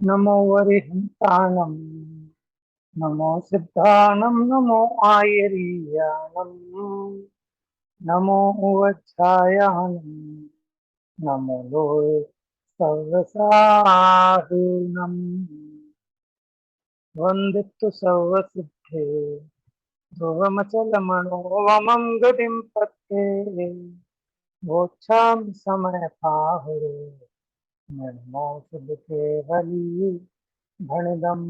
नमो वरिहंताणं नमो सिद्धाणं नमो आयरीयाणं नमो वज्रायाणं नमो लोये सर्वसाहुणं वन्दितु सर्वसिद्धे ध्रुवमचलमनोवमं गतिं पत्ते गोच्छामि समयपाहुरे निर्मोचुबते वली भणिदम्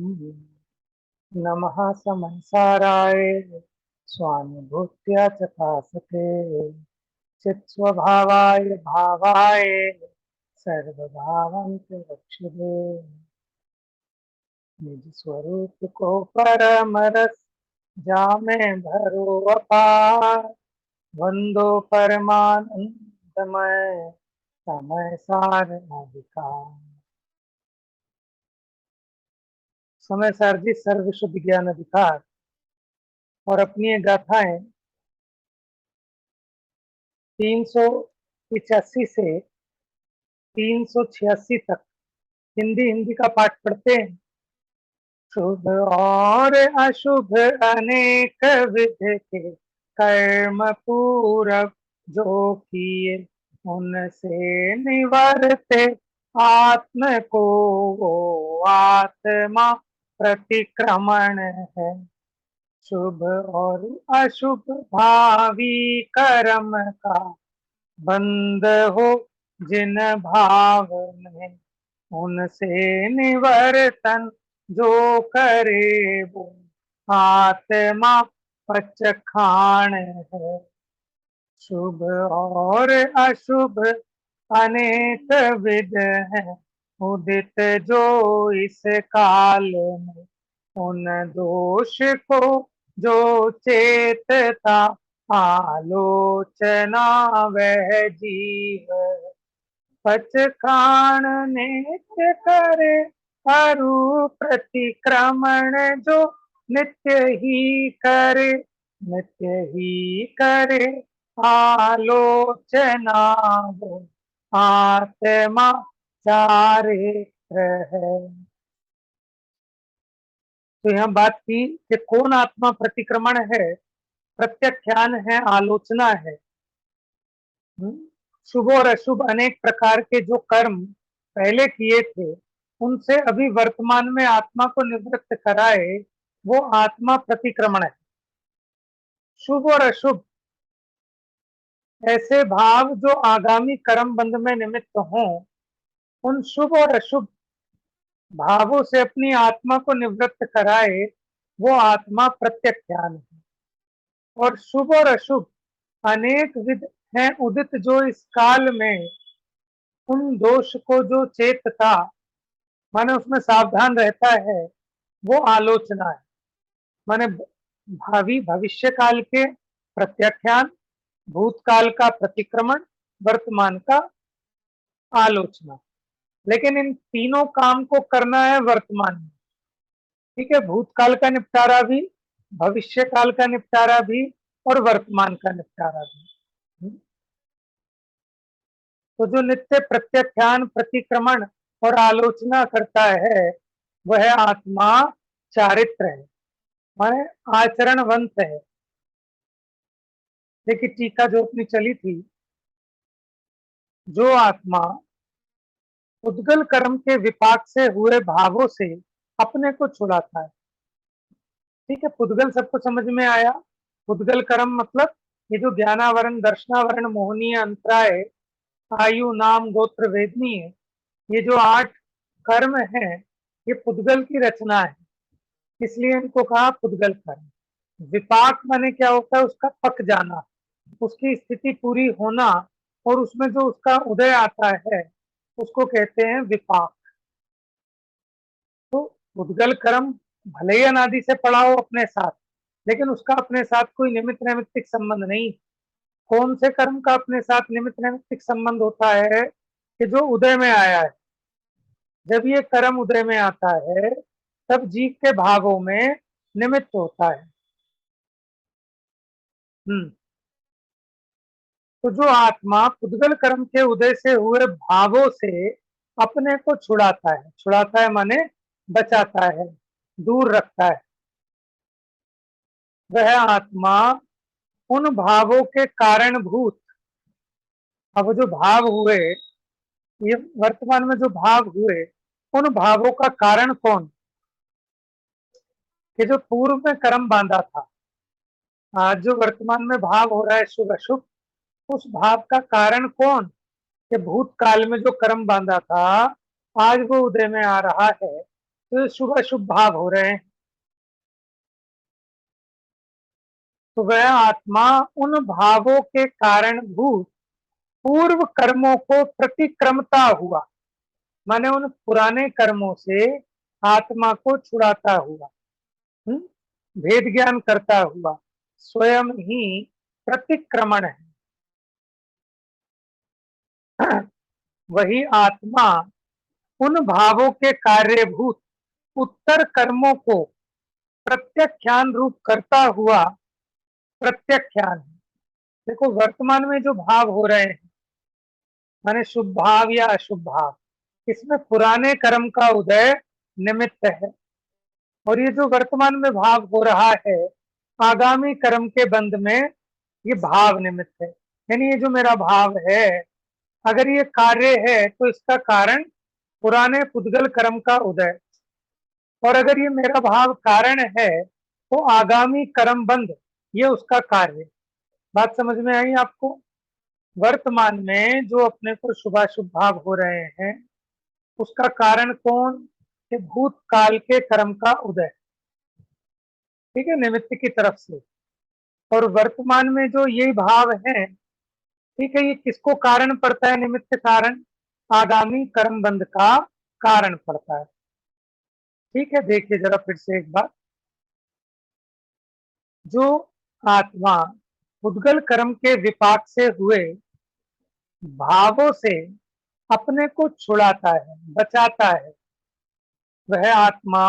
नमः समंसाराय स्वानुभूत्या च भासते चित्स्वभावाय भावाय सर्वभावं च रक्षते निज स्वरूप को परम रस जामे भरो अपार वंदो परमानंदमय समय सार अधिकार। समय सार जी सर्व शुद्ध ज्ञान अधिकार और अपनी ये गाथाएं 385 से 386 तक हिंदी हिंदी का पाठ पढ़ते हैं। शुभ और अशुभ अनेक विध के कर्म पूरब जो किए उनसे निवर्ते आत्म को वो आत्मा प्रतिक्रमण है। शुभ और अशुभ भावी कर्म का बंद हो जिन भाव में उनसे निवर्तन जो करे वो आत्मा पचखान है। शुभ और अशुभ अनेक विध है उदित जो इस काल में उन दोष को जो चेतता आलोचना वह जीव पचखान नित्य करे अरु प्रतिक्रमण जो नित्य ही करे नित्य ही करे आलोचना वो आत्मा चारित्र है। तो यहाँ बात की कि कौन आत्मा प्रतिक्रमण है, प्रत्याख्यान है, आलोचना है। शुभ और अशुभ अनेक प्रकार के जो कर्म पहले किए थे उनसे अभी वर्तमान में आत्मा को निवृत्त कराए वो आत्मा प्रतिक्रमण है। शुभ और अशुभ ऐसे भाव जो आगामी कर्म बंध में निमित्त हों उन शुभ और अशुभ भावों से अपनी आत्मा को निवृत्त कराए वो आत्मा प्रत्याख्यान है। और शुभ और अशुभ अनेक विध हैं उदित जो इस काल में उन दोष को जो चेतता माने उसमें सावधान रहता है वो आलोचना है। माने भावी भविष्य काल के प्रत्याख्यान, भूतकाल का प्रतिक्रमण, वर्तमान का आलोचना। लेकिन इन तीनों काम को करना है वर्तमान में। ठीक है, भूतकाल का निपटारा भी, भविष्य काल का निपटारा भी और वर्तमान का निपटारा भी। तो जो नित्य प्रत्याख्यान, प्रतिक्रमण और आलोचना करता है वह आत्मा चारित्र है, माने आचरणवंत है। देखिए टीका जो अपनी चली थी, जो आत्मा उद्गल कर्म के विपाक से हुए भावों से अपने को छुड़ाता है। ठीक है, पुद्गल सबको समझ में आया। पुद्गल कर्म मतलब ये जो ज्ञानावरण, दर्शनावरण, मोहनीय, अंतराय, आयु, नाम, गोत्र, वेदनीय, ये जो 8 कर्म है ये पुद्गल की रचना है, इसलिए इनको कहा पुद्गल कर्म। विपाक माने क्या होता है, उसका पक जाना, उसकी स्थिति पूरी होना और उसमें जो उसका उदय आता है उसको कहते हैं विपाक। तो पुद्गल कर्म भले ही अनादि से पड़ा हो अपने साथ, लेकिन उसका अपने साथ कोई निमित्त नैमित्तिक संबंध नहीं। कौन से कर्म का अपने साथ निमित्त नैमित्तिक संबंध होता है कि जो उदय में आया है। जब ये कर्म उदय में आता है तब जीव के भावों में निमित्त होता है। तो जो आत्मा पुद्गल कर्म के उदय से हुए भावों से अपने को छुड़ाता है माने बचाता है, दूर रखता है। वह आत्मा उन भावों के कारणभूत, अब जो भाव हुए, ये वर्तमान में जो भाव हुए, उन भावों का कारण कौन? कि जो पूर्व में कर्म बांधा था, आज जो वर्तमान में भाव हो रहा है शुभ अशुभ, उस भाव का कारण कौन? कि भूतकाल में जो कर्म बांधा था, आज वो उदय में आ रहा है, तो शुभ अशुभ भाव हो रहे हैं। तो वह आत्मा उन भावों के कारणभूत पूर्व कर्मों को प्रतिक्रमता हुआ, माने उन पुराने कर्मों से आत्मा को छुड़ाता हुआ, भेद ज्ञान करता हुआ, स्वयं ही प्रतिक्रमण है। वही आत्मा उन भावों के कार्यभूत उत्तर कर्मों को प्रत्याख्यान रूप करता हुआ प्रत्याख्यान है। देखो वर्तमान में जो भाव हो रहे हैं, माने शुभ भाव या अशुभ भाव, इसमें पुराने कर्म का उदय निमित्त है, और ये जो वर्तमान में भाव हो रहा है, आगामी कर्म के बंध में ये भाव निमित्त है। यानी ये जो मेरा भाव है, अगर ये कार्य है तो इसका कारण पुराने पुद्गल कर्म का उदय, और अगर ये मेरा भाव कारण है तो आगामी कर्म बंध ये उसका कार्य। बात समझ में आई आपको? वर्तमान में जो अपने को शुभाशुभ भाव हो रहे हैं, उसका कारण कौन? कि भूतकाल के कर्म का उदय, ठीक है, निमित्त की तरफ से। और वर्तमान में जो ये भाव है, ठीक है, ये किसको कारण पड़ता है? निमित्त कारण, आगामी कर्म बंध का कारण पड़ता है। ठीक है, देखिए जरा फिर से एक बार, जो आत्मा उद्गल कर्म के विपाक से हुए भावों से अपने को छुड़ाता है, बचाता है, वह आत्मा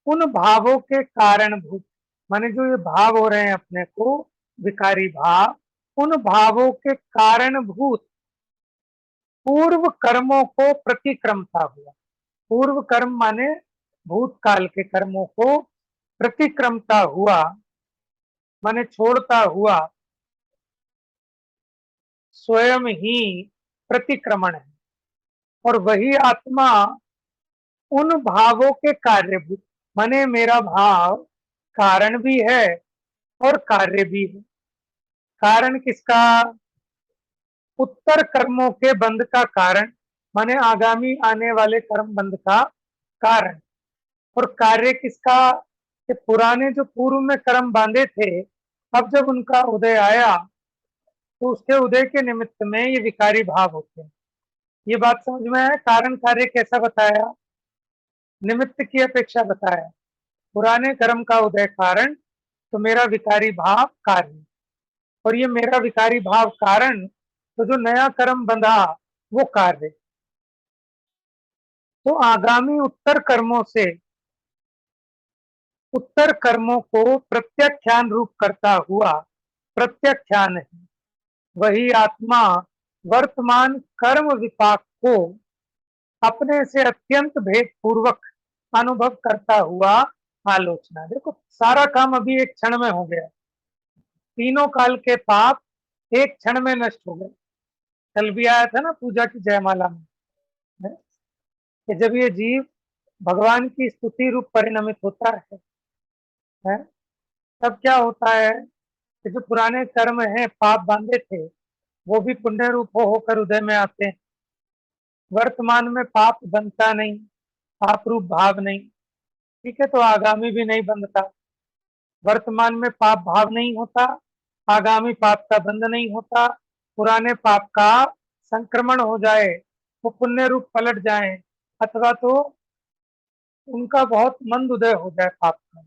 उन भावों के कारणभूत, माने जो ये भाव हो रहे हैं अपने को विकारी भाव, उन भावों के कारणभूत पूर्व कर्मों को प्रतिक्रमता हुआ। पूर्व कर्म माने भूतकाल के कर्मों को प्रतिक्रमता हुआ, माने छोड़ता हुआ, स्वयं ही प्रतिक्रमण है। और वही आत्मा उन भावों के कार्यभूत, माने मेरा भाव कारण भी है और कार्य भी है। कारण किसका? उत्तर कर्मों के बंध का कारण, माने आगामी आने वाले कर्म बंध का कारण। और कार्य किसका? कि पुराने जो पूर्व में कर्म बांधे थे, अब जब उनका उदय आया तो उसके उदय के निमित्त में ये विकारी भाव होते हैं। ये बात समझ में आया? कारण कार्य कैसा बताया? निमित्त की अपेक्षा बताया। पुराने कर्म का उदय कारण, तो मेरा विकारी भाव कार्य, और ये मेरा विकारी भाव कारण, तो जो नया कर्म बंधा वो कार्य। तो आगामी उत्तर कर्मों को प्रत्याख्यान रूप करता हुआ प्रत्याख्यान है। वही आत्मा वर्तमान कर्म विपाक को अपने से अत्यंत भेद पूर्वक अनुभव करता हुआ आलोचना। देखो सारा काम अभी एक क्षण में हो गया, तीनों काल के पाप एक क्षण में नष्ट हो गए। कल भी आया था ना पूजा की जयमाला में, है? कि जब ये जीव भगवान की स्तुति रूप परिणमित होता है, तब क्या होता है कि जो पुराने कर्म हैं, पाप बांधे थे, वो भी पुण्य रूप होकर उदय में आते हैं। वर्तमान में पाप बनता नहीं, पाप रूप भाव नहीं, ठीक है, तो आगामी भी नहीं बंधता। वर्तमान में पाप भाव नहीं होता, आगामी पाप का बंध नहीं होता। पुराने पाप का संक्रमण हो जाए, वो पुण्य रूप पलट जाए, अथवा तो उनका बहुत मंद उदय हो जाए पाप का,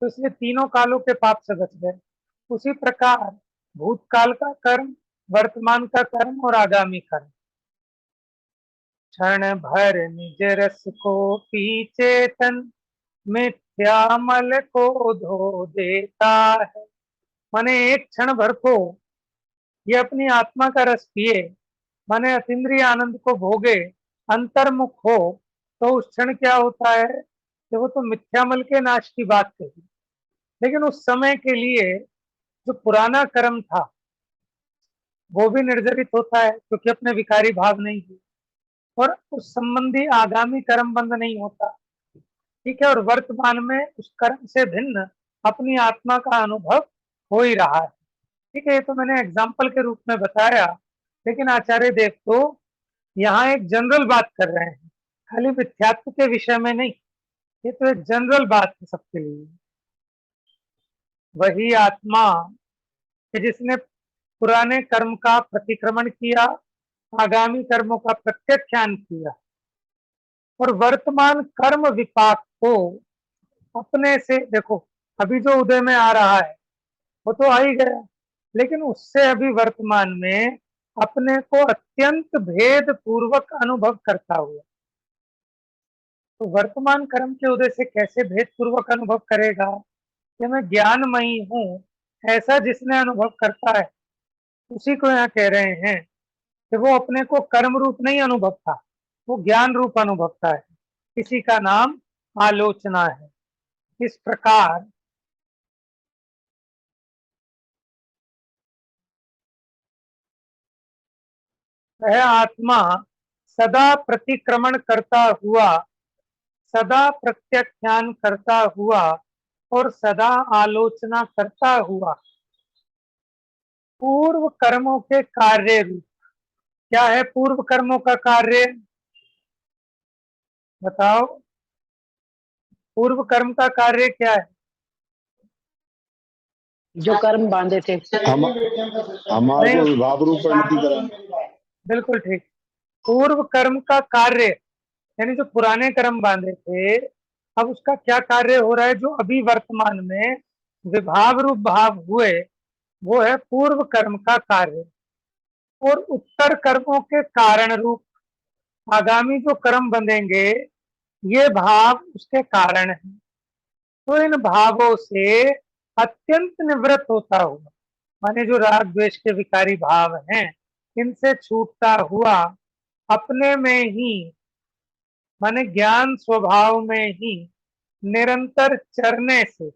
तो इसलिए तीनों कालों के पाप से बच गए। उसी प्रकार भूतकाल का कर्म, वर्तमान का कर्म और आगामी कर्म, क्षण भर निज रस को पी चेतन, मिथ्यामल को धो देता है। माने एक क्षण भर को ये अपनी आत्मा का रस पिए, माने अतीन्द्रिय आनंद को भोगे, अंतर्मुख हो तो उस क्षण क्या होता है कि वो तो मिथ्यामल के नाश की बात कही, लेकिन उस समय के लिए जो पुराना कर्म था वो भी निर्जरित होता है क्योंकि अपने विकारी भाव नहीं है, और उस संबंधी आगामी कर्म बंद नहीं होता। ठीक है, और वर्तमान में उस कर्म से भिन्न अपनी आत्मा का अनुभव हो ही रहा है। ठीक है, ये तो मैंने एग्जाम्पल के रूप में बताया, लेकिन आचार्य देव तो यहाँ एक जनरल बात कर रहे हैं, खाली मिथ्यात्व के विषय में नहीं। ये तो एक जनरल बात है सबके लिए। वही आत्मा कि जिसने पुराने कर्म का प्रतिक्रमण किया, आगामी कर्मों का प्रत्याख्यान किया और वर्तमान कर्म विपाक को अपने से, देखो अभी जो उदय में आ रहा है वो तो आ ही गया, लेकिन उससे अभी वर्तमान में अपने को अत्यंत भेद पूर्वक अनुभव करता हुआ, तो वर्तमान कर्म के उदय से कैसे भेद पूर्वक अनुभव करेगा कि मैं ज्ञानमयी हूं, ऐसा जिसने अनुभव करता है उसी को यहाँ कह रहे हैं कि वो अपने को कर्म रूप नहीं अनुभवता, वो ज्ञान रूप अनुभवता है। इसी का नाम आलोचना है। इस प्रकार वह आत्मा सदा प्रतिक्रमण करता हुआ, सदा प्रत्याख्यान करता हुआ और सदा आलोचना करता हुआ पूर्व कर्मों के कार्य रूप, क्या है पूर्व कर्मों का कार्य, बताओ पूर्व कर्म का कार्य क्या है? जो कर्म बांधे थे हमारे को नहीं, भाव रूप परिणति करें। बिल्कुल ठीक। पूर्व कर्म का कार्य यानी जो पुराने कर्म बांधे थे, अब उसका क्या कार्य हो रहा है, जो अभी वर्तमान में विभाव रूप भाव हुए, वो है पूर्व कर्म का कार्य। और उत्तर कर्मों के कारण रूप आगामी जो कर्म बंधेंगे, ये भाव उसके कारण है। तो इन भावों से अत्यंत निवृत्त होता हुआ, माने जो राग द्वेष के विकारी भाव हैं, इनसे छूटता हुआ अपने में ही, माने ज्ञान स्वभाव में ही निरंतर चरने से,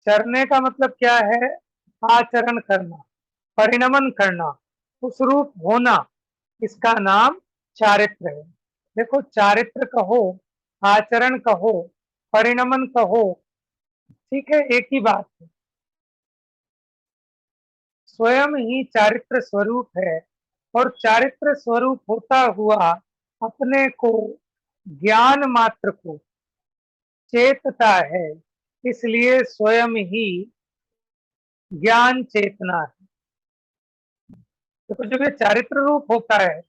चरने का मतलब क्या है, आचरण करना, परिणमन करना, उस रूप होना, इसका नाम चारित्र है। देखो चारित्र कहो, आचरण कहो, परिणमन कहो, ठीक है, एक ही बात है। स्वयं ही चारित्र स्वरूप है और चारित्र स्वरूप होता हुआ अपने को, ज्ञान मात्र को चेतता है, इसलिए स्वयं ही ज्ञान चेतना है। तो जब ये चारित्र रूप होता है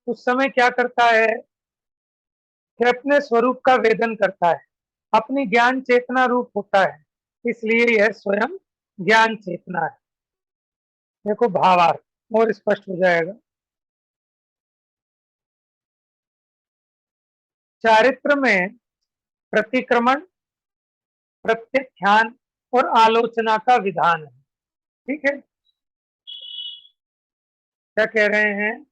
उस समय क्या करता है कि अपने स्वरूप का वेदन करता है, अपनी ज्ञान चेतना रूप होता है, इसलिए यह स्वयं ज्ञान चेतना है। देखो भावार्थ और स्पष्ट हो जाएगा। चारित्र में प्रतिक्रमण, प्रत्याख्यान और आलोचना का विधान है। ठीक है, क्या कह रहे हैं,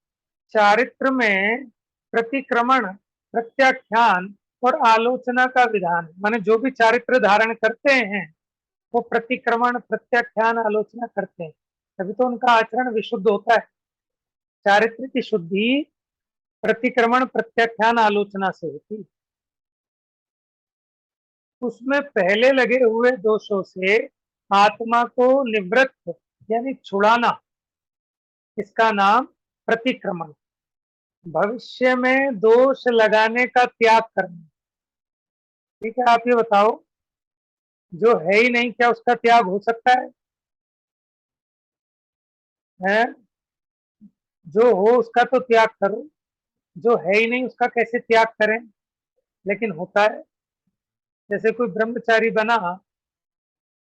चारित्र में प्रतिक्रमण, प्रत्याख्यान और आलोचना का विधान, माने जो भी चारित्र धारण करते हैं वो प्रतिक्रमण, प्रत्याख्यान, आलोचना करते हैं, तभी तो उनका आचरण विशुद्ध होता है। चारित्र की शुद्धि प्रतिक्रमण, प्रत्याख्यान, आलोचना से होती है। उसमें पहले लगे हुए दोषों से आत्मा को निवृत्त यानी छुड़ाना, इसका नाम प्रतिक्रमण। भविष्य में दोष लगाने का त्याग करना। ठीक है, आप ये बताओ, जो है ही नहीं क्या उसका त्याग हो सकता है? जो हो उसका तो त्याग करो, जो है ही नहीं उसका कैसे त्याग करें? लेकिन होता है। जैसे कोई ब्रह्मचारी बना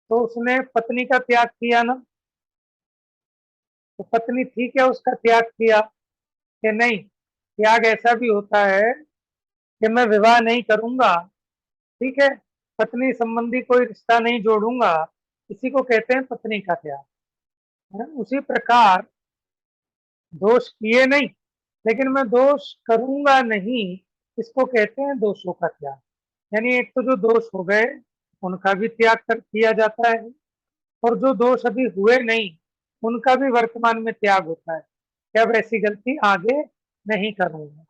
तो उसने पत्नी का त्याग किया ना, तो पत्नी थी क्या उसका त्याग किया कि नहीं? त्याग ऐसा भी होता है कि मैं विवाह नहीं करूंगा, ठीक है, पत्नी संबंधी कोई रिश्ता नहीं जोड़ूंगा, इसी को कहते हैं पत्नी का त्याग। उसी प्रकार दोष किए नहीं लेकिन मैं दोष करूंगा नहीं, इसको कहते हैं दोषों का त्याग। यानी एक तो जो दोष हो गए उनका भी त्याग कर किया जाता है, और जो दोष अभी हुए नहीं उनका भी वर्तमान में त्याग होता है कि अब ऐसी गलती आगे नहीं करूंगा।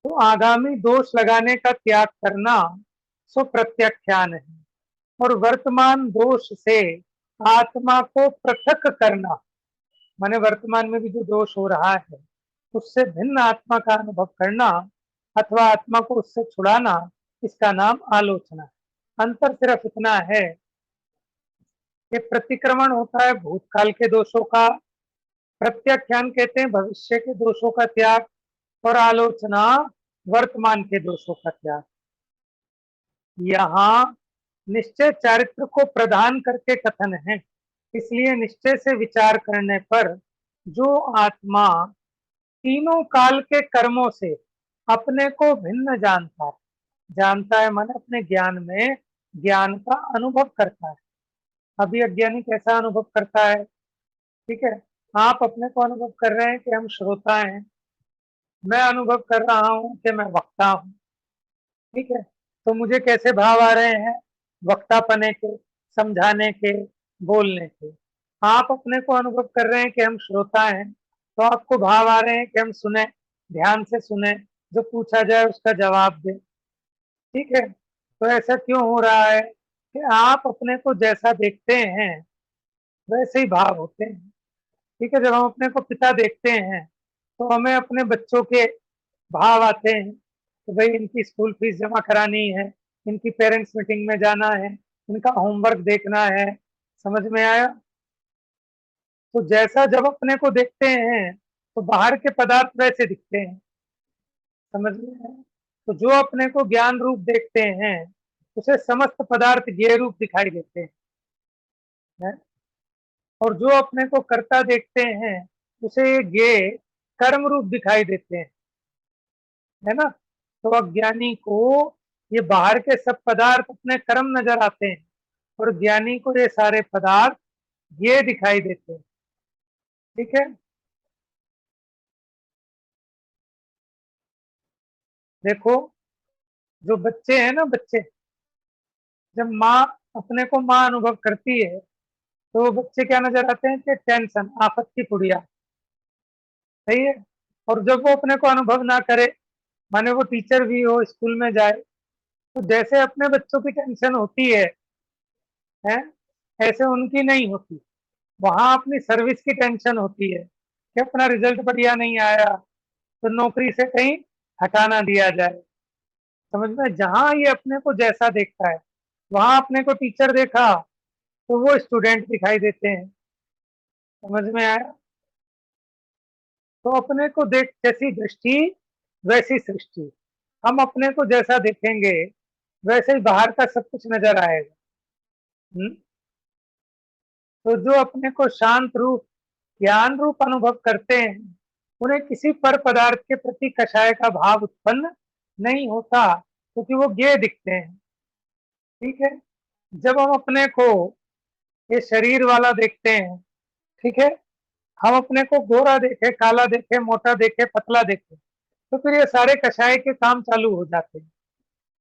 तो आगामी दोष लगाने का त्याग करना सो प्रत्याख्यान है, और वर्तमान दोष से आत्मा को पृथक करना, माने वर्तमान में भी जो दोष हो रहा है उससे भिन्न आत्मा का अनुभव करना अथवा आत्मा को उससे छुड़ाना, इसका नाम आलोचना है। अंतर सिर्फ इतना है कि प्रतिक्रमण होता है भूतकाल के दोषों का, प्रत्याख्यान कहते हैं भविष्य के दोषों का त्याग, और आलोचना वर्तमान के दोषों का त्याग। यहाँ निश्चय चारित्र को प्रदान करके कथन है, इसलिए निश्चय से विचार करने पर जो आत्मा तीनों काल के कर्मों से अपने को भिन्न जानता है मन अपने ज्ञान में ज्ञान का अनुभव करता है। अभी अज्ञानी कैसा अनुभव करता है? ठीक है, आप अपने को अनुभव कर रहे हैं कि हम श्रोता हैं, मैं अनुभव कर रहा हूं कि मैं वक्ता हूं। ठीक है, तो मुझे कैसे भाव आ रहे हैं? वक्तापने के, समझाने के, बोलने के। आप अपने को अनुभव कर रहे हैं कि हम श्रोता हैं, तो आपको भाव आ रहे हैं कि हम सुने, ध्यान से सुने, जो पूछा जाए उसका जवाब दे। ठीक है, तो ऐसा क्यों हो रहा है कि आप अपने को जैसा देखते हैं वैसे ही भाव होते हैं। ठीक है, जब हम अपने को पिता देखते हैं तो हमें अपने बच्चों के भाव आते हैं तो भाई इनकी स्कूल फीस जमा करानी है, इनकी पेरेंट्स मीटिंग में जाना है, इनका होमवर्क देखना है। समझ में आया? तो जैसा जब अपने को देखते हैं तो बाहर के पदार्थ वैसे दिखते हैं। समझ में आया? तो जो अपने को ज्ञान रूप देखते हैं उसे समस्त पदार्थ ज्ञेय रूप दिखाई देते हैं, और जो अपने को कर्ता देखते हैं उसे ये ज्ञेय कर्म रूप दिखाई देते हैं, है ना? तो अज्ञानी को ये बाहर के सब पदार्थ अपने कर्म नजर आते हैं, और ज्ञानी को ये सारे पदार्थ ये दिखाई देते हैं। ठीक है, देखो जो बच्चे हैं ना, बच्चे जब माँ अपने को माँ अनुभव करती है तो बच्चे क्या नजर आते हैं कि टेंशन, आफत की पुड़िया। सही है, और जब वो अपने को अनुभव ना करे, माने वो टीचर भी हो, स्कूल में जाए, तो जैसे अपने बच्चों की टेंशन होती है ऐसे उनकी नहीं होती। वहां अपनी सर्विस की टेंशन होती है कि अपना रिजल्ट बढ़िया नहीं आया तो नौकरी से कहीं हटा ना दिया जाए। समझ में? जहां ये अपने को जैसा देखता है, वहां अपने को टीचर देखा तो वो स्टूडेंट दिखाई देते हैं। समझ में आया? तो अपने को देख जैसी दृष्टि वैसी सृष्टि। हम अपने को जैसा देखेंगे वैसे ही बाहर का सब कुछ नजर आएगा। तो जो अपने को शांत रूप, ज्ञान रूप अनुभव करते हैं उन्हें किसी पर पदार्थ के प्रति कषाय का भाव उत्पन्न नहीं होता, क्योंकि वो ज्ञेय दिखते हैं। ठीक है, जब हम अपने को ये शरीर वाला देखते हैं, ठीक है, हम अपने को गोरा देखे, काला देखे, मोटा देखे, पतला देखे, तो फिर ये सारे कषाय के काम चालू हो जाते हैं।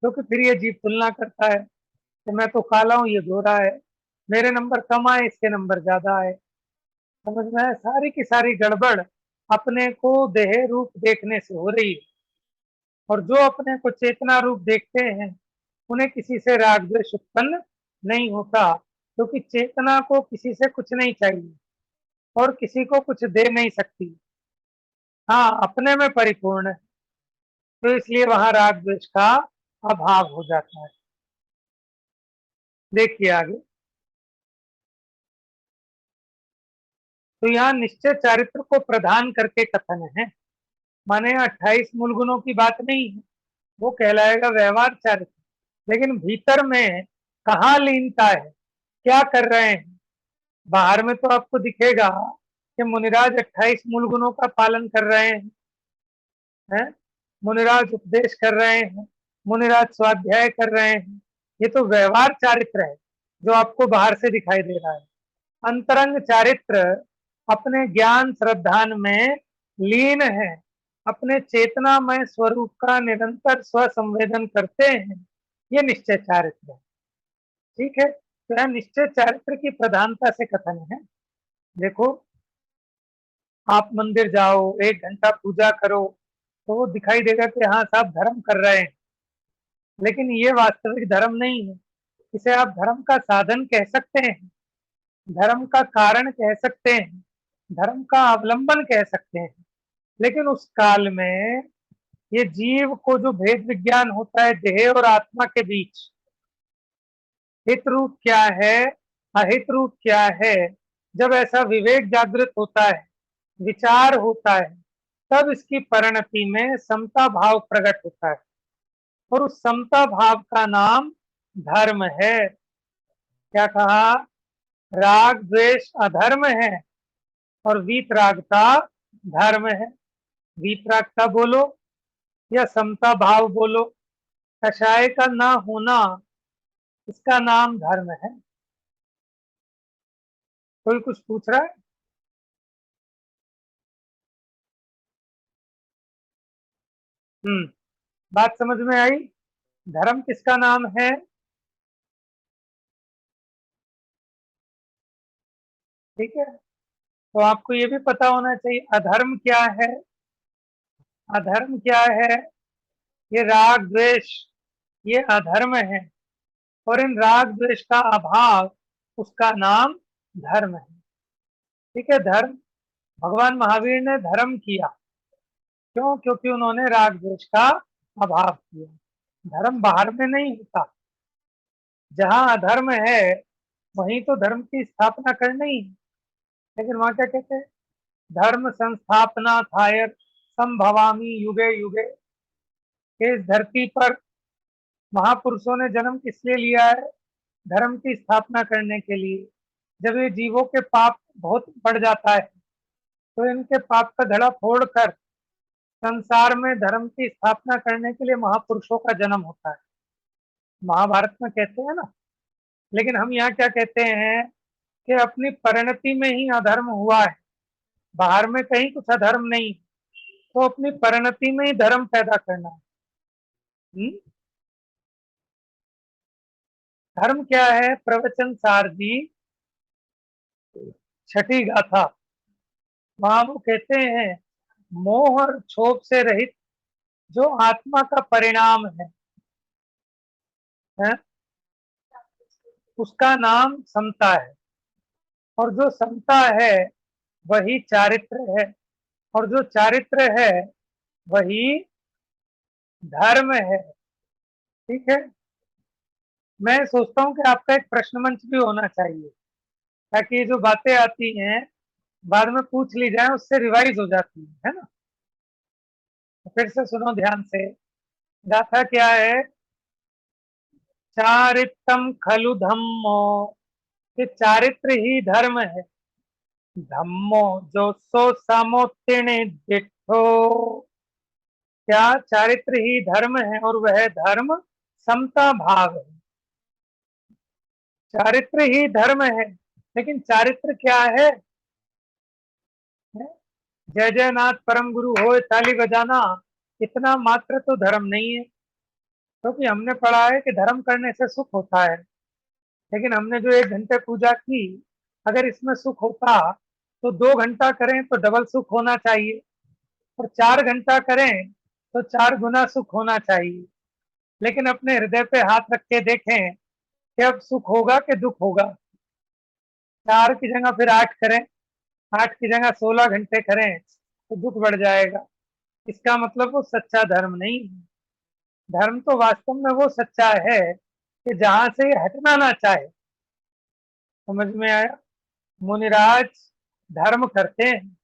क्योंकि फिर ये जीव तुलना करता है कि मैं तो काला हूं, ये गोरा है, मेरे नंबर कम आए, इसके नंबर ज्यादा आए। समझ में है? सारी की सारी गड़बड़ अपने को देह रूप देखने से हो रही है, और जो अपने को चेतना रूप देखते हैं उन्हें किसी से राग द्वेष उत्पन्न नहीं होता, क्योंकि चेतना को किसी से कुछ नहीं चाहिए और किसी को कुछ दे नहीं सकती। हाँ, अपने में परिपूर्ण है, तो इसलिए वहां राग द्वेष का अभाव हो जाता है। देखिए आगे, तो यहाँ निश्चय चारित्र को प्रदान करके कथन है, माने 28 मूल गुणों की बात नहीं है, वो कहलाएगा व्यवहार चारित्र। लेकिन भीतर में कहाँ लीनता है, क्या कर रहे हैं? बाहर में तो आपको दिखेगा कि मुनिराज 28 मूल गुणों का पालन कर रहे हैं, मुनिराज उपदेश कर रहे हैं, मुनिराज स्वाध्याय कर रहे हैं। ये तो व्यवहार चारित्र है जो आपको बाहर से दिखाई दे रहा है। अंतरंग चारित्र अपने ज्ञान श्रद्धान में लीन है, अपने चेतनामय स्वरूप का निरंतर स्वसंवेदन करते हैं, ये निश्चय चारित्र है। ठीक है, तो यह निश्चय चारित्र की प्रधानता से कथन है। देखो, आप मंदिर जाओ, 1 घंटा पूजा करो, तो वो दिखाई देगा कि हाँ साहब धर्म कर रहे हैं, लेकिन ये वास्तविक धर्म नहीं है। इसे आप धर्म का साधन कह सकते हैं, धर्म का कारण कह सकते हैं, धर्म का अवलंबन कह सकते हैं, लेकिन उस काल में ये जीव को जो भेद विज्ञान होता है देह और आत्मा के बीच, हित रूप क्या है, अहित रूप क्या है, जब ऐसा विवेक जागृत होता है, विचार होता है, तब इसकी परिणति में समता भाव प्रकट होता है, और उस समता भाव का नाम धर्म है। क्या कहा? राग द्वेष अधर्म है और वीतरागता धर्म है। वीतरागता बोलो या समता भाव बोलो, कषाय का ना होना, इसका नाम धर्म है। कोई कुछ पूछ रहा है? बात समझ में आई? धर्म किसका नाम है? ठीक है, तो आपको ये भी पता होना चाहिए अधर्म क्या है। अधर्म क्या है? ये राग द्वेष, ये अधर्म है, और इन राग द्वेष का अभाव, उसका नाम धर्म है। ठीक है, धर्म, भगवान महावीर ने धर्म किया, क्यों? क्योंकि उन्होंने राग द्वेष का अभाव किया। धर्म बाहर में नहीं होता, जहां अधर्म है वहीं तो धर्म की स्थापना करनी है। लेकिन वहां क्या कहते हैं? धर्म संस्थापना थायर संभवामी युगे युगे। इस धरती पर महापुरुषों ने जन्म किस लिए लिया है? धर्म की स्थापना करने के लिए। जब ये जीवों के पाप बहुत बढ़ जाता है, तो इनके पाप का घड़ा फोड़कर संसार में धर्म की स्थापना करने के लिए महापुरुषों का जन्म होता है, महाभारत में कहते हैं ना। लेकिन हम यहाँ क्या कहते हैं कि अपनी परिणति में ही अधर्म हुआ है, बाहर में कहीं कुछ अधर्म नहीं, तो अपनी परिणति में ही धर्म पैदा करना है। धर्म क्या है? प्रवचन सार जी छठी गाथा, वहां वो कहते हैं मोह और क्षोभ से रहित जो आत्मा का परिणाम है, उसका नाम समता है, और जो समता है वही चारित्र है, और जो चारित्र है वही धर्म है। ठीक है, मैं सोचता हूँ कि आपका एक प्रश्न मंच भी होना चाहिए, ताकि ये जो बातें आती हैं बाद में पूछ ली जाए, उससे रिवाइज हो जाती है ना। तो फिर से सुनो ध्यान से, गाथा क्या है? चारित्रम खलु धम्मो, कि चारित्र ही धर्म है। धम्मो जो सो सामोत्तीर्ण दिठो, क्या? चारित्र ही धर्म है, और वह धर्म समता भाव है। चारित्र ही धर्म है, लेकिन चारित्र क्या है? जय जय नाथ परम गुरु हो ताली बजाना, इतना मात्र तो धर्म नहीं है। क्योंकि हमने पढ़ा है कि धर्म करने से सुख होता है, लेकिन हमने जो 1 घंटे पूजा की, अगर इसमें सुख होता तो 2 घंटा करें तो डबल सुख होना चाहिए, और 4 घंटा करें तो 4 गुना सुख होना चाहिए। लेकिन अपने हृदय पे हाथ रख के देखें कि अब सुख होगा कि दुख होगा। 4 की जगह फिर 8 करें, 8 की जगह 16 घंटे करें तो दुख बढ़ जाएगा। इसका मतलब वो सच्चा धर्म नहीं है। धर्म तो वास्तव में वो सच्चा है कि जहां से हटना ना चाहे। समझ में आया? मुनिराज धर्म करते हैं,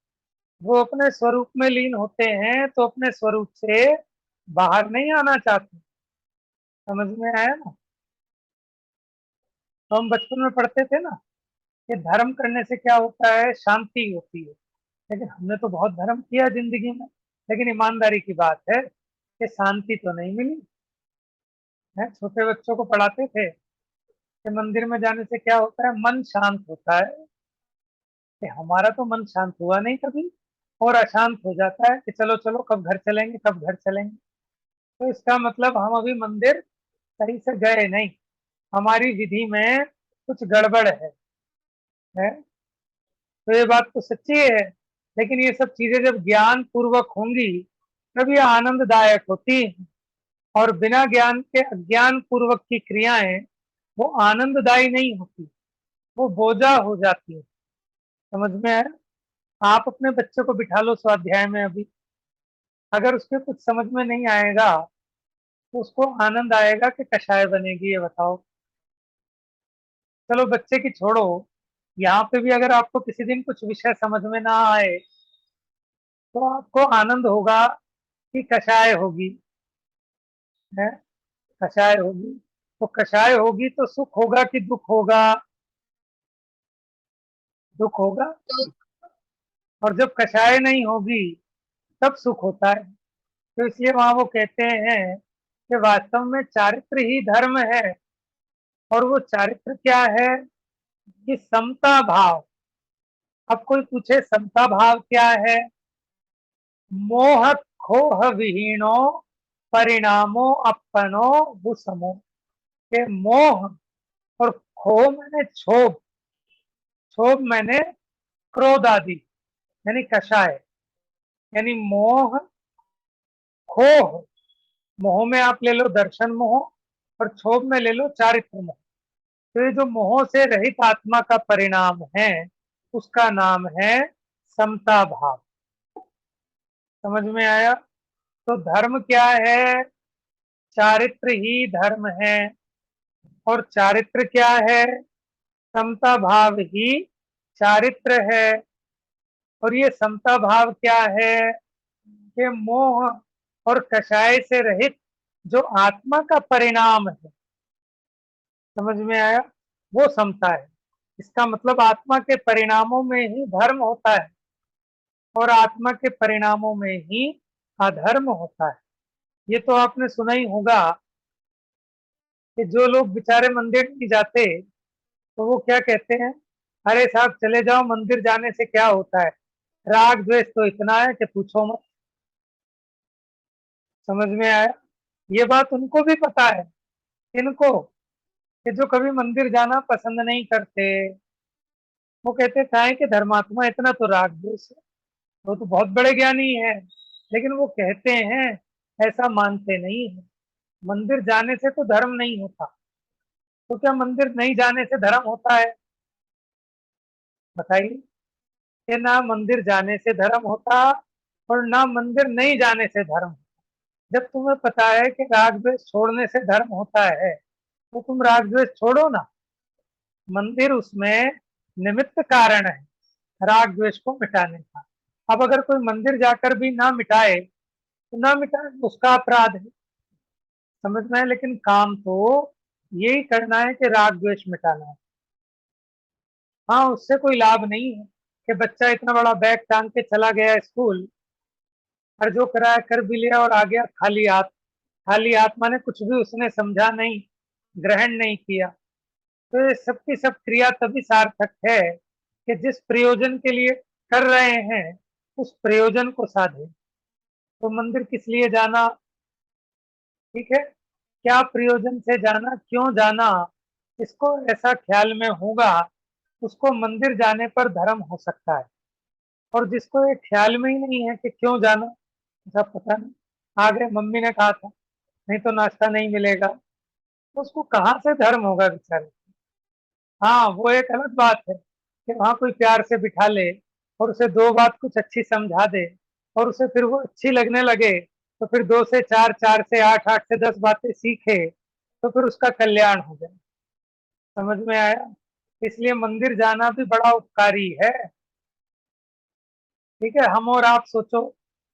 वो अपने स्वरूप में लीन होते हैं, तो अपने स्वरूप से बाहर नहीं आना चाहते। समझ में आया ना? तो हम बचपन में पढ़ते थे ना कि धर्म करने से क्या होता है? शांति होती है। लेकिन हमने तो बहुत धर्म किया जिंदगी में, लेकिन ईमानदारी की बात है कि शांति तो नहीं मिली है। छोटे बच्चों को पढ़ाते थे कि मंदिर में जाने से क्या होता है? मन शांत होता है। कि हमारा तो मन शांत हुआ नहीं कभी, और अशांत हो जाता है कि चलो चलो कब घर चलेंगे, कब घर चलेंगे। तो इसका मतलब हम अभी मंदिर सही से गए नहीं, हमारी विधि में कुछ गड़बड़ है। तो ये बात तो सच्ची है, लेकिन ये सब चीजें जब ज्ञान पूर्वक होंगी तब ये आनंददायक होती हैं, और बिना ज्ञान के अज्ञान पूर्वक की क्रियाएं वो आनंददायी नहीं होती, वो बोझा हो जाती है। समझ में है? आप अपने बच्चे को बिठा लो स्वाध्याय में अभी, अगर उसके कुछ समझ में नहीं आएगा तो उसको आनंद आएगा कि कषाय बनेगी, ये बताओ। चलो बच्चे की छोड़ो, यहाँ पे भी अगर आपको किसी दिन कुछ विषय समझ में ना आए तो आपको आनंद होगा कि कषाय होगी, है, कषाय होगी। तो कषाय होगी तो सुख होगा कि दुख होगा? दुख होगा। और जब कषाय नहीं होगी तब सुख होता है। तो इसलिए वहां वो कहते हैं कि वास्तव में चारित्र ही धर्म है। और वो चारित्र क्या है? कि समता भाव। अब कोई पूछे समता भाव क्या है? मोह खोह विहीनो परिणामो अपनो भूसमो। के मोह और खो मैंने क्षोभ, क्षोभ मैंने क्रोध आदि, यानी कषाय, यानी मोह खोह। मोह में आप ले लो दर्शन मोह, और क्षोभ में ले लो चारित्र मोह। तो ये जो मोह से रहित आत्मा का परिणाम है उसका नाम है समता भाव। समझ में आया? तो धर्म क्या है? चारित्र ही धर्म है। और चारित्र क्या है? समता भाव ही चारित्र है। और ये समता भाव क्या है? कि मोह और कषाय से रहित जो आत्मा का परिणाम है, समझ में आया, वो समता है। इसका मतलब आत्मा के परिणामों में ही धर्म होता है, और आत्मा के परिणामों में ही अधर्म होता है। ये तो आपने सुना ही होगा कि जो लोग बेचारे मंदिर नहीं जाते तो वो क्या कहते हैं, अरे साहब चले जाओ, मंदिर जाने से क्या होता है, राग द्वेष तो इतना है कि पूछो मत। समझ में आया? ये बात उनको भी पता है, इनको, कि जो कभी मंदिर जाना पसंद नहीं करते, वो कहते हैं कि धर्मात्मा इतना तो राग द्वेष है, वो तो बहुत बड़े ज्ञानी है, लेकिन वो कहते हैं, ऐसा मानते नहीं है। मंदिर जाने से तो धर्म नहीं होता। तो क्या मंदिर नहीं जाने से धर्म होता है? बताइए। कि ना मंदिर जाने से धर्म होता, और ना मंदिर नहीं जाने से धर्म। जब तुम्हें पता है कि राग द्वेष छोड़ने से धर्म होता है तो तुम राग द्वेष छोड़ो ना। मंदिर उसमें निमित्त कारण है राग द्वेष को मिटाने का। अब अगर कोई मंदिर जाकर भी ना मिटाए तो ना मिटाए, उसका अपराध है। समझ में है? लेकिन काम तो यही करना है कि राग द्वेष मिटाना है। हाँ, उससे कोई लाभ नहीं है कि बच्चा इतना बड़ा बैग टांग के चला गया स्कूल, और जो कराया कर भी लिया और आ गया खाली हाथ। खाली हाथ माने कुछ भी उसने समझा नहीं, ग्रहण नहीं किया। तो ये सबकी सब क्रिया तभी सार्थक है कि जिस प्रयोजन के लिए कर रहे हैं उस प्रयोजन को साधे। तो मंदिर किस लिए जाना? ठीक है, क्या प्रयोजन से जाना, क्यों जाना, इसको ऐसा ख्याल में होगा, उसको मंदिर जाने पर धर्म हो सकता है। और जिसको ये ख्याल में ही नहीं है कि क्यों जाना, ऐसा पता नहीं, आ गए मम्मी ने कहा था नहीं तो नाश्ता नहीं मिलेगा, तो उसको कहाँ से धर्म होगा बेचारे। हाँ, वो एक अलग बात है कि वहां कोई प्यार से बिठा ले और उसे दो बात कुछ अच्छी समझा दे, और उसे फिर वो अच्छी लगने लगे, तो फिर 2 से 4, 4 से 8, 8 से 10 बातें सीखे, तो फिर उसका कल्याण हो जाए। समझ में आया? इसलिए मंदिर जाना भी बड़ा उपकारी है। ठीक है, हम और आप सोचो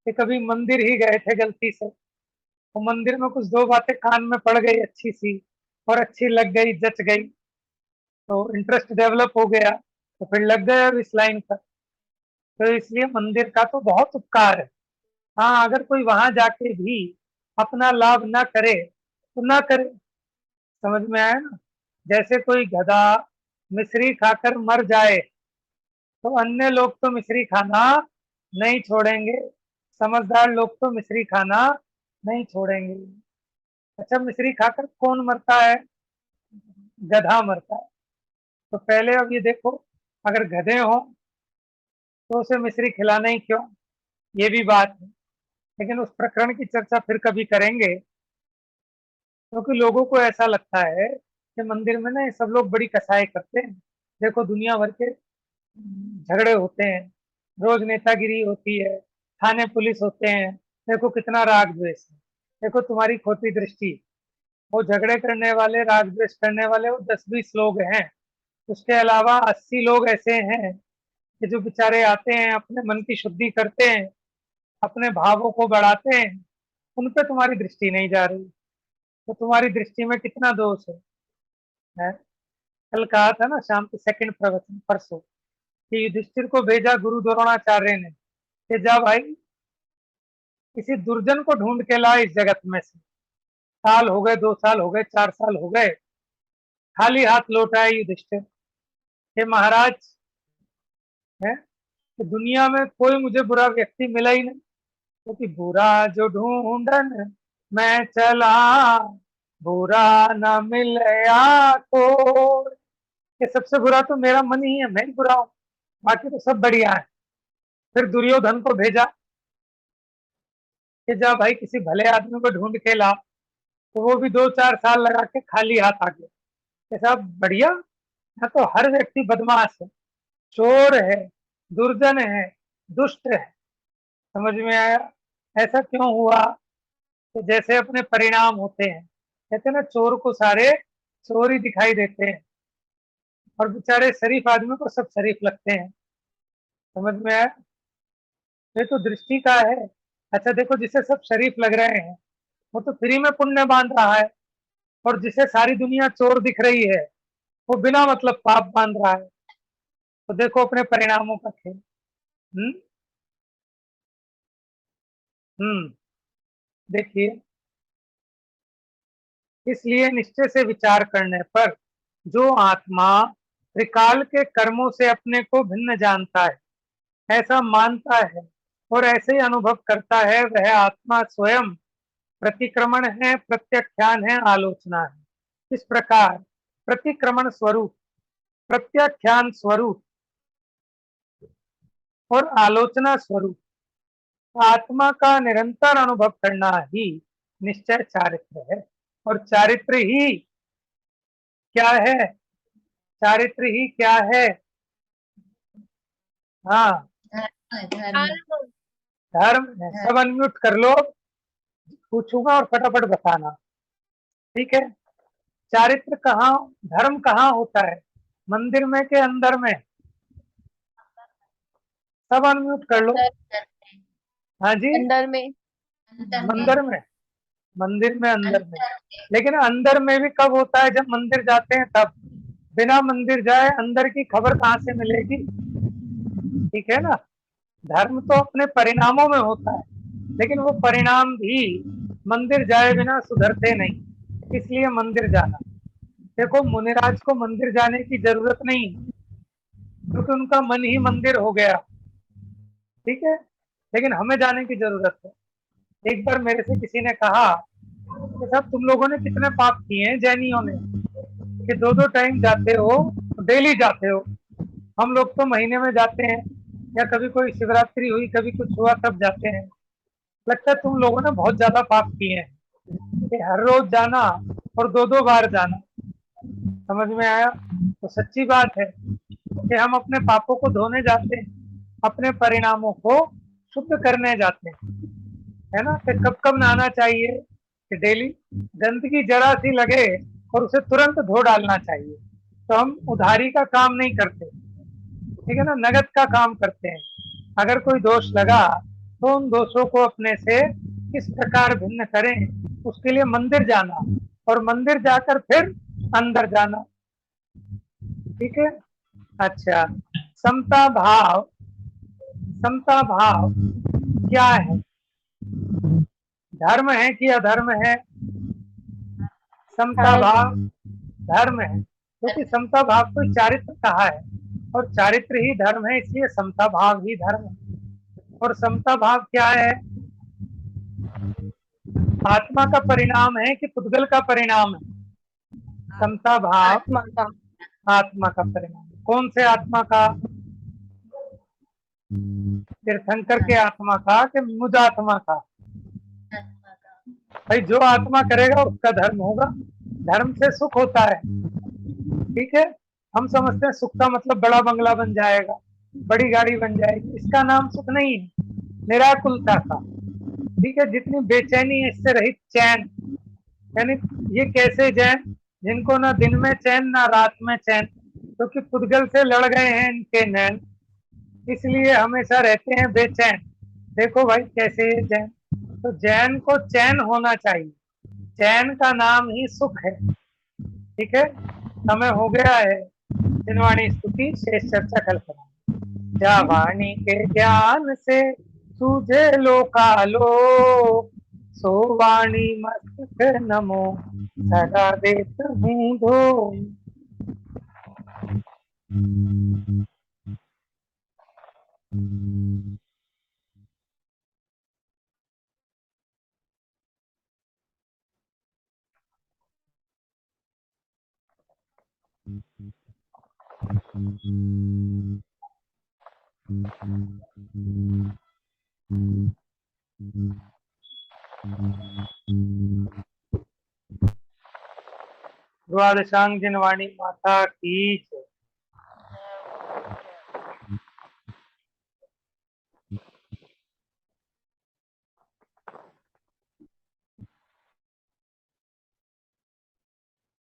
कि कभी मंदिर ही गए थे गलती से, तो मंदिर में कुछ दो बातें कान में पड़ गई अच्छी सी, और अच्छी लग गई, जच गई, तो इंटरेस्ट डेवलप हो गया, तो फिर लग गए अब इस लाइन पर। तो इसलिए मंदिर का तो बहुत उपकार है। हाँ, अगर कोई वहां जाके भी अपना लाभ ना करे तो ना करे। समझ में आया ना? जैसे कोई गधा मिश्री खाकर मर जाए तो अन्य लोग तो मिश्री खाना नहीं छोड़ेंगे, समझदार लोग तो मिश्री खाना नहीं छोड़ेंगे। अच्छा, मिश्री खाकर कौन मरता है? गधा मरता है। तो पहले अब ये देखो, अगर गधे हो तो उसे मिश्री खिलाना ही क्यों, ये भी बात है। लेकिन उस प्रकरण की चर्चा फिर कभी करेंगे, क्योंकि लोगों को ऐसा लगता है कि मंदिर में ना ये सब लोग बड़ी कसाई करते हैं। देखो दुनिया भर के झगड़े होते हैं, रोज नेतागिरी होती है, थाने पुलिस होते हैं, देखो कितना राग द्वेष है। देखो तुम्हारी खोटी दृष्टि, वो झगड़े करने वाले, राग द्वेष करने वाले वो 10-20 लोग हैं। उसके अलावा 80 लोग ऐसे हैं कि जो बेचारे आते हैं, अपने मन की शुद्धि करते हैं, अपने भावों को बढ़ाते हैं। उन पे तुम्हारी दृष्टि नहीं जा रही, तो तुम्हारी दृष्टि में कितना दोष है? कल कहा था ना शाम के सेकंड प्रवचन परसों, कि युधिष्ठिर को भेजा गुरु द्रोणाचार्य ने कि जा भाई किसी दुर्जन को ढूंढ के ला इस जगत में से। साल हो गए, 2 साल हो गए, 4 साल हो गए, खाली हाथ लौटा है युधिष्ठिर कि महाराज है कि दुनिया में कोई मुझे बुरा व्यक्ति मिला ही नहीं, क्योंकि बुरा जो ढूंढन मैं चला, बुरा न मिलया को। ये सबसे बुरा तो मेरा मन ही है, मैं ही बुरा हूं, बाकी तो सब बढ़िया है। फिर दुर्योधन को भेजा कि जा भाई किसी भले आदमी को ढूंढ के ला, तो वो भी 2-4 साल लगा के खाली हाथ आ गया। ऐसा बढ़िया, यहाँ तो हर व्यक्ति बदमाश है, चोर है, दुर्जन है, दुष्ट है। समझ में आया? ऐसा क्यों हुआ? तो जैसे अपने परिणाम होते हैं, कहते हैं ना चोर को सारे चोर ही दिखाई देते हैं, और बेचारे शरीफ आदमी को सब शरीफ लगते हैं। समझ में आया? ये तो दृष्टि का है। अच्छा देखो, जिसे सब शरीफ लग रहे हैं वो तो फ्री में पुण्य बांध रहा है, और जिसे सारी दुनिया चोर दिख रही है वो बिना मतलब पाप बांध रहा है। तो देखो अपने परिणामों का खेल। हम्म हम्म देखिए, इसलिए निश्चय से विचार करने पर जो आत्मा त्रिकाल के कर्मों से अपने को भिन्न जानता है, ऐसा मानता है और ऐसे ही अनुभव करता है, वह आत्मा स्वयं प्रतिक्रमण है, प्रत्याख्यान है, आलोचना है। इस प्रकार प्रतिक्रमण स्वरूप, प्रत्याख्यान स्वरूप और आलोचना स्वरूप आत्मा का निरंतर अनुभव करना ही निश्चय चारित्र है। और चारित्र ही क्या है? चारित्र ही क्या है? हाँ, धर्म है। सब अनम्यूट कर लो, पूछूंगा और फटाफट बताना, ठीक है? चारित्र कहाँ, धर्म कहाँ होता है? मंदिर में के अंदर में? सब अनम्यूट कर लो। हाँ जी, अंदर में। मंदिर में, मंदिर में, अंदर में। लेकिन अंदर में भी कब होता है? जब मंदिर जाते हैं तब। बिना मंदिर जाए अंदर की खबर कहाँ से मिलेगी? ठीक है ना? धर्म तो अपने परिणामों में होता है, लेकिन वो परिणाम भी मंदिर जाए बिना सुधरते नहीं, इसलिए मंदिर जाना। देखो मुनिराज को मंदिर जाने की जरूरत नहीं, क्योंकि उनका मन ही मंदिर हो गया, ठीक है? लेकिन हमें जाने की जरूरत है। एक बार मेरे से किसी ने कहा कि साहब तुम लोगों ने कितने पाप किए हैं जैनियों ने, कि 2-2 टाइम जाते हो, डेली जाते हो। हम लोग तो महीने में जाते हैं, या कभी कोई शिवरात्रि हुई, कभी कुछ हुआ तब जाते हैं। लगता है तुम लोगों ने बहुत ज्यादा पाप किए हैं कि हर रोज जाना और 2-2 बार जाना। समझ में आया? तो सच्ची बात है कि हम अपने पापों को धोने जाते हैं, अपने परिणामों को शुद्ध करने जाते हैं, है ना? कि कब कब नहाना चाहिए? कि डेली। गंदगी जरा सी लगे और उसे तुरंत धो डालना चाहिए। तो हम उधारी का काम नहीं करते, ठीक है ना, नगद का काम करते हैं। अगर कोई दोष लगा तो उन दोषों को अपने से किस प्रकार भिन्न करें, उसके लिए मंदिर जाना, और मंदिर जाकर फिर अंदर जाना, ठीक है? अच्छा, समता भाव, समता भाव क्या है? धर्म है कि अधर्म है? समता भाव धर्म है, क्योंकि समता भाव को चारित्र कहा है, और चारित्र ही धर्म है, इसलिए समता भाव ही धर्म है। और समता भाव क्या है? आत्मा का परिणाम है कि पुद्गल का परिणाम है? समता भाव आत्मा का। आत्मा का परिणाम। कौन से आत्मा का? तीर्थंकर के आत्मा का कि मुझ आत्मा का? भाई जो आत्मा करेगा उसका धर्म होगा। धर्म से सुख होता है, ठीक है। हम समझते हैं सुख का मतलब बड़ा बंगला बन जाएगा, बड़ी गाड़ी बन जाएगी। इसका नाम सुख नहीं है, निराकुलता का, ठीक है। जितनी बेचैनी है इससे रहित चैन, यानी ये कैसे चैन? जिनको ना दिन में चैन ना रात में चैन, क्योंकि तो पुद्गल से लड़ गए हैं इनके नैन, इसलिए हमेशा रहते हैं बेचैन। देखो भाई कैसे ये चैन, तो जैन को चैन होना चाहिए। चैन का नाम ही सुख है, ठीक है। समय हो गया है। जिनवाणी स्तुति शेष चर्चा कल करेंगे। जा वाणी के ज्ञान से सूझे लोकालो, सो वाणी मस्तक नमो सदा देत हूँ धो। द्वादशांग जिनवाणी माता की